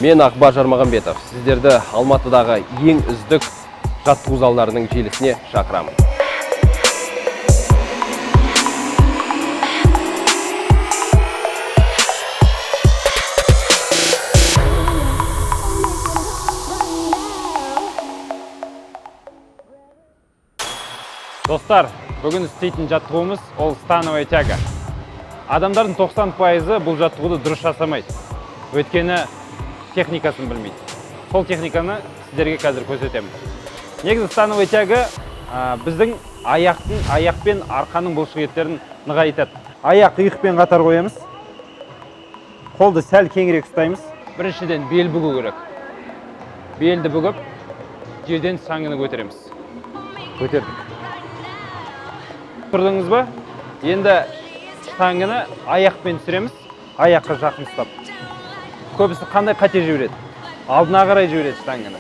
Мен Ақбар Жармағанбетов. Сіздерді Алматыдағы ең үздік жаттығу залдарының желісіне шақырамын. Достар, бүгін істейтін жаттығуымыз ол становая тяга. Адамдардың 90% бұл жаттығуды дұрыс жасамайды. Өйткені техникасын білмейді. Сол техниканы сіздерге қазір көрсетемін. Негізі становая тяга біздің аяқ пен арқаның бұлшықеттерін нығайтады. Аяқ иықпен қатар қоямыз. Қолды сәл кеңірек ұстаймыз. Біріншіден бел бүгу керек. Белді бүгіп, жерден саңғыны көтереміз. Көтердік. Тұрдыңыз ба? Енді штангыны аяқпен түсіреміз, аяққа жақын ұстап. Көбісі қандай қате жібереді? Алдына қарай жібереді штангыны.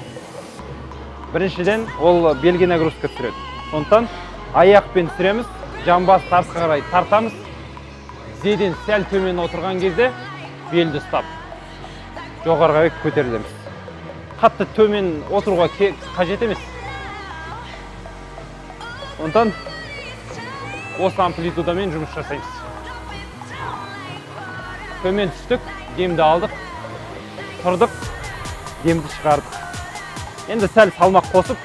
Біріншіден ол белге нагрузка түсіреді. Сондықтан аяқпен түсіреміз, жамбас артқа қарай тартамыз. Тізеден сәл төмен отырған кезде белді ұстап, жоғарыға көтерілеміз. Қатты төмен отыруға қажет емес. Сондықтан осы амплитудамен жұмыс жасаймыз. Төмен түстік, демді алдық, тұрдық, демді шығардық. Енді сәл салмақ қосып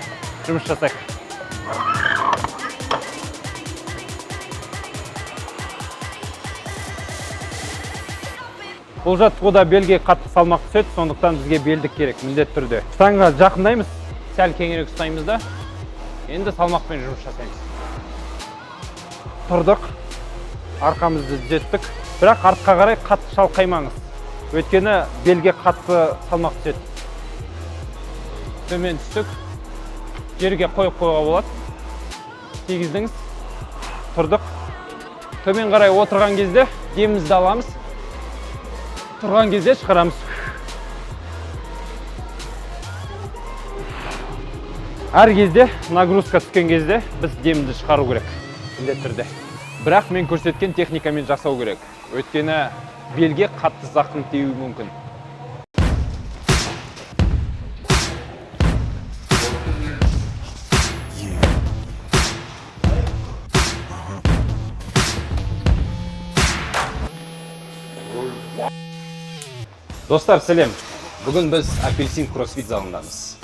жұмыс жасайық. Бұл жаттығуда белге қатты салмақ түседі, сондықтан бізге белдік керек, міндетті түрде. Штанға жақындаймыз, сәл кеңірек ұстаймыз да, енді салмақпен жұмыс жасаймыз. Тұрдық, арқамызды түзеттік, бірақ артқа қарай қатты шалқаймаңыз. Өйткені белге қатты салмақ түседі. Төмен түстік, жерге қойып-қойға болады. Тегіздіңіз, тұрдық. Төмен қарай отырған кезде демімізді аламыз. Тұрған кезде шығарамыз. Әр кезде, нагрузка түскен кезде біз демімізді шығару керек. Міндетті түрде. Бірақ мен көрсеткен техникамен жасау керек. Өйткені белге қатты зақым тиюі мүмкін. Достар, сәлем. Бүгін біз апельсин кроссфит залындамыз.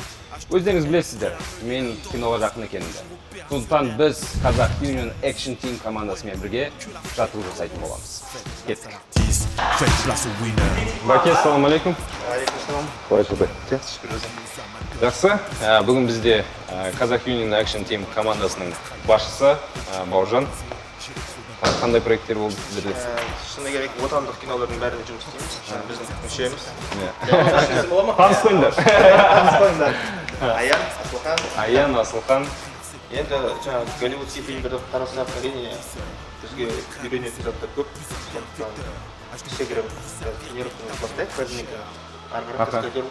Өздеріңіз білесіздер, мен киноға жақын екенімді. Сондықтан біз Қазақ Union Action Team командасымен бірге жаттығу жасайтын боламыз. Кеттік. Баке, салам алейкум. Қалай жағдай? Жақсы. Бүгін бізде Қазақ Union Action Team командасының басшысы Бауыржан. Қандай проекттер болды сіздерде? Шыны керек, отандық кинолардың бәріне жұмыс істейміз. Біздің мүшеміз. Танысқойындар. Аян, Асылхан. Аян, Асылхан. Енді голливудский фильмдерді қарасақ, әрине бізге үйренетін заттар көп. Кішігірім тренировканы бастайық, бірдеңе арғырып көтеру.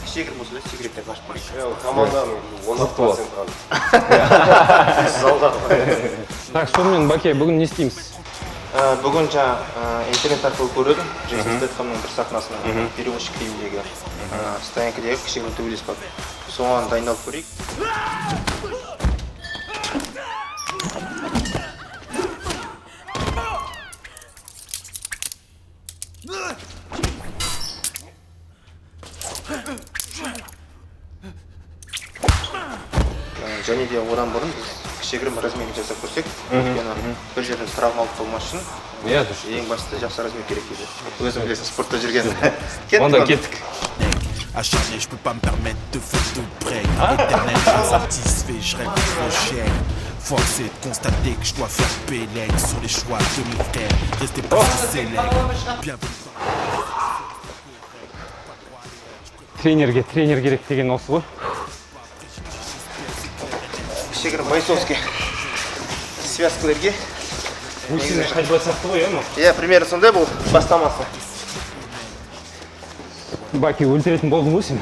Кішігірім осылай секреттен қашып барайық. Команданың 16% қалды. Так, сонымен, Баке, бүгін не істейміз? Бүгін интернет арқылы көрдім. Джейсон Стэтхэмнің бір сахнасына перевозчик киімдегі стоянкадегі кішігірім төбелес бар. Соған дайындалып көрейік. Және де одан бұрын біз кішігірім размерін жасап көрсек, өйткені бір жерден травма алып қалмас үшін ең басты жақсы размер керек еді. Өзім білесің, спортта жүрген. Онда кеттік. Acharné, je peux pas me permettre de faire de break. Éternel, insatisfait, je rêve de projet. Force est de constater que je dois faire pélec sur les choix de mes frères. Restez pas célèbre. Bienvenue. Тренер керек деген осы ғой. Кішігірім бойцовский связкалерге. Өйсіз қайтып сияқты ғой, ема? Примерно сондай бұл бастамасы. Баки, өлтіретін болдың ғой сен?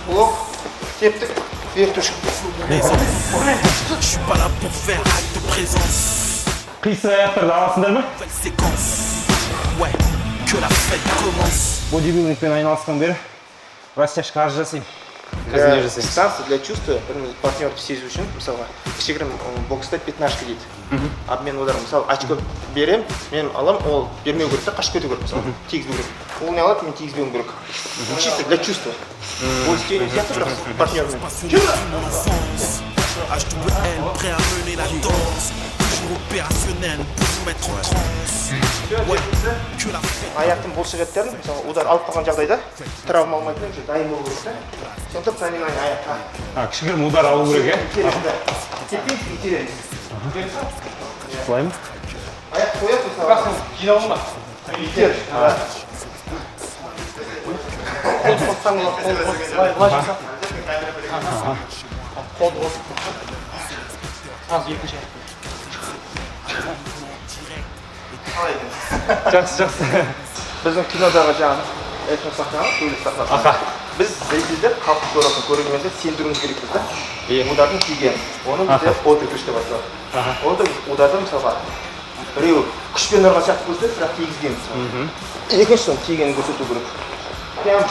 Оқ, тептік. Бер түшік. Maison. Je suis pas là pour faire acte de présence. Қисық аяқтарды аласыңдар ма? Nouvelle séquence. Ouais, que la fête commence. Бодибилдингпен айналысқан бері растяжка аз жасаймын. Қазір не жасаймын? Станция для чувства, партнерді сезу үшін, мысалға, кішігірім бокста пятнашка дейді. Обмен удар, мысалы, очко берем, мен алам, ол бермеу керек та, қашып кету керек, мысалы, тигізбеу керек. Ол не алады, мен тигізбеуім керек. Чисто для чувства. Ол істеуін сияқты, бірақ партнермен. Mon enfance. H2L, prêt à mener la danse. Toujours opérationnel pour vous mettre en transe. Ouais, que la fête. Аяқтың бұлшықеттерін, мысалы, удар алып қалған жағдайда, травма алмайтын үшін дайын болу керек та. Сондықтан проминальный аяққа. Кішігірім удар алу керек, Теппейсің, итереміз. Солай ма? Аяқ қояды, мысалы. Жиналу ма? Итер. Қол қоссаң, қол жасап. Қолды қосып. Az екінші. Қалай екен? Жақсы. Біздің кинодағы жаңағы этно сахнаны, көйлек сахнасы. Біз зрительдер қалып көретін көрерменді сендіруіміз керекпіз да. Удардың тигенін. Оны бізде отыгрыш деп аталады. Оны да біз ударды мысалға біреу күшпен ұрған сияқты көрсетеді, бірақ тигізбейміз. Екіншіден тигенін көрсету керек. Прям,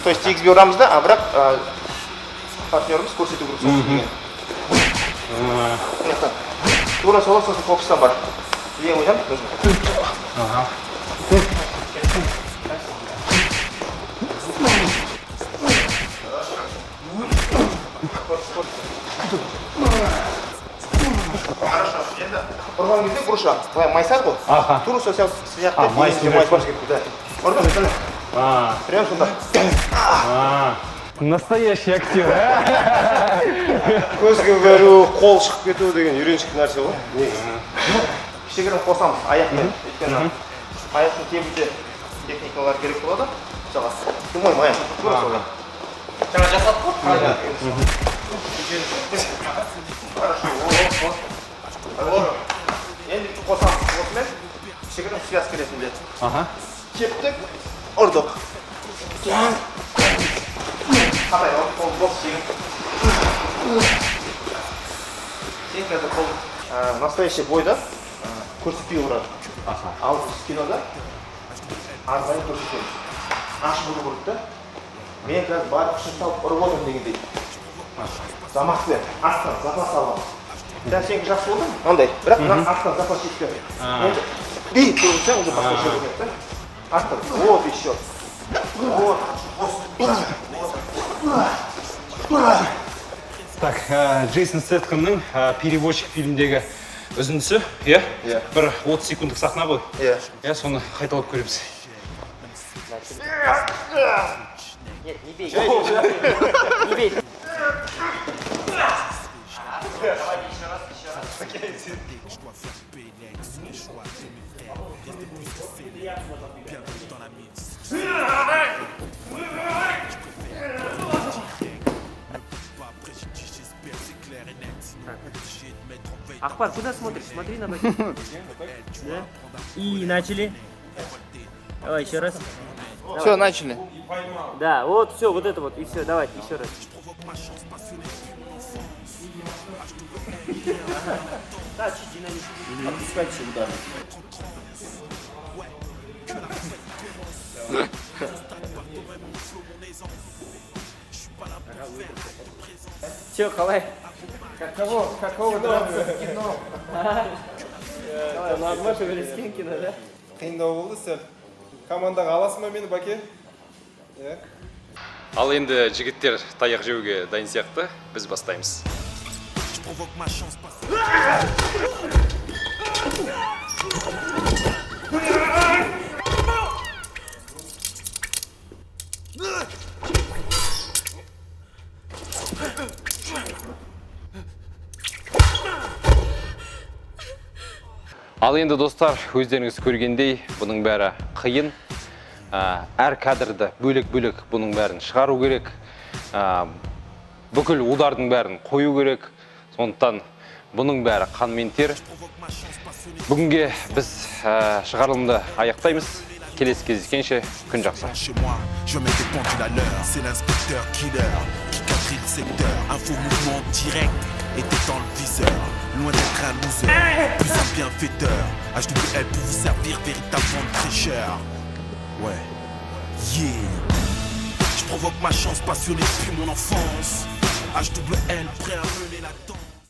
то есть тигізбей ұрамыз да, а бірақ партнеріміз көрсету керек сол тигенін. Тура солай сосын фокустан бар. Ең ойдан, ұрған кезде бұрыша, былай майсар ғой, тура сол сияқты майсар керек. Ұрған кезде, прям сонда. Настоящий актер, Көзге көру, қол шығып кету деген үйреншікті нәрсе ғой. Кішігірім қосамыз аяқпен, өйткені аяқтың кейбірде техникалар керек болады. Мысалға, думай маяқ, тура солай. Жаңа жасадық қой? Хорошо, енді қосамыз осымен, кішігірім связка ретінде. Кептік, ұрдық. Қандай, ол бокс деген. Сен қазір қол настоящий бойда көрсетпей ұрады. Ал кинода арнайы көрсетеміз. Ашық болу керек та. Мен қазір барып күшін салып ұрып отырмын дегендей. Замақпен, астан, запас алам. Сен сенікі жақсы болды, ондай. Бірақ мына астан запас жетпе. Бей, көрінсең, уже басқа жер көрмек та. Астан, вот еще. Вот. Так, Джейсон Стэтхэмнің переводчик фильмдегі үзіндісі, иә? Бір 30 секундық сахна ғой. Иә, соны қайталап көреміз. Нет, не бей. Не бей. Ахпар, куда смотришь? Смотри на ботинки. Да? И начали. Давай еще раз. Все, начали. Да, вот все, вот это вот, и все, давайте еще раз. Да, чуть динамично. Отпускайте удар. Че, қалай? Какого драться в кино? Нормально шевелескен кино, да? Қиындау болды сәл. Командаға аласың ба мені, Баке? Ал енді жігіттер таяқ жеуге дайын сияқты, біз бастаймыз. Je provoque ma chance parce Ал енді достар, өздеріңіз көргендей, бұның бәрі қиын. Әр кадрды бөлек-бөлек бұның бәрін шығару керек. Бүкіл удардың бәрін қою керек. Сондықтан бұның бәрі қан мен тер. Бүгінге біз шығарылымды аяқтаймыз. Келесі кездескенше күн жақсы. chez moi, je mets des pendules à l'heure. C'est l'inspecteur killer qui quadrille le secteur. Un faux mouvement direct était dans le viseur. Loin d'être un loser, plus un bienfaiteur. HWL pour vous servir véritablement de tricheur. Ouais, yeah. Je provoque ma chance passionnée depuis mon enfance. HWL prêt à mener.